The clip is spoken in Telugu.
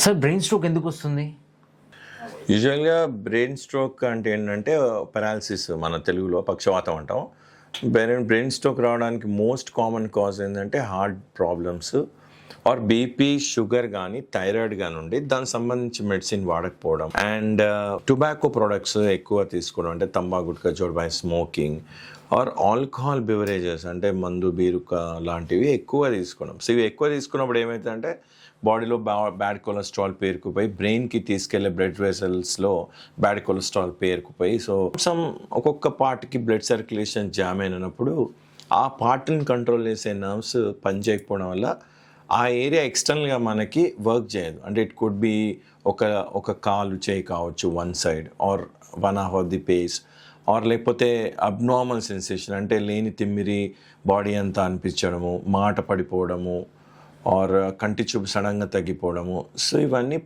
అసలు బ్రెయిన్ స్ట్రోక్ ఎందుకు వస్తుంది? యూజువల్గా బ్రెయిన్ స్ట్రోక్ అంటే ఏంటంటే పెరాలసిస్, మన తెలుగులో పక్షవాతం అంటాం. బ్రెయిన్ స్ట్రోక్ రావడానికి మోస్ట్ కామన్ కాజ్ ఏంటంటే heart problems or BP, sugar కానీ థైరాయిడ్ కానీ ఉండి దానికి సంబంధించి మెడిసిన్ వాడకపోవడం అండ్ టొబాకో ప్రొడక్ట్స్ ఎక్కువ తీసుకోవడం, అంటే తంబాకు, గుట్కా, జోడ్బాయ్, స్మోకింగ్ ఆర్ ఆల్కహాల్ బివరేజెస్ అంటే మందు, బీరుక లాంటివి ఎక్కువ తీసుకోవడం. సో ఇవి ఎక్కువ తీసుకున్నప్పుడు ఏమవుతుందంటే బాడీలో బ్యాడ్ కొలెస్ట్రాల్ పేరుకుపోయి బ్రెయిన్కి తీసుకెళ్లే బ్లడ్ వెసల్స్లో బ్యాడ్ కొలెస్ట్రాల్ పేరుకుపోయి సో ఒక్కొక్క పార్ట్కి బ్లడ్ సర్క్యులేషన్ జామ్ అయినప్పుడు ఆ పార్ట్ని కంట్రోల్ చేసే నర్వ్స్ పనిచేయకపోవడం వల్ల ఆ ఏరియా ఎక్స్టర్నల్గా మనకి వర్క్ చేయదు. అంటే ఇట్ కుడ్ బి ఒక కాలు చేయి కావచ్చు, one side or one half of the face, or లేకపోతే అబ్నార్మల్ సెన్సేషన్ అంటే లేని తిమ్మిరి బాడీ అంతా అనిపించడము, మాట పడిపోవడము ఆర్ కంటి చూపు సడన్గా తగ్గిపోవడము. సో ఇవన్నీ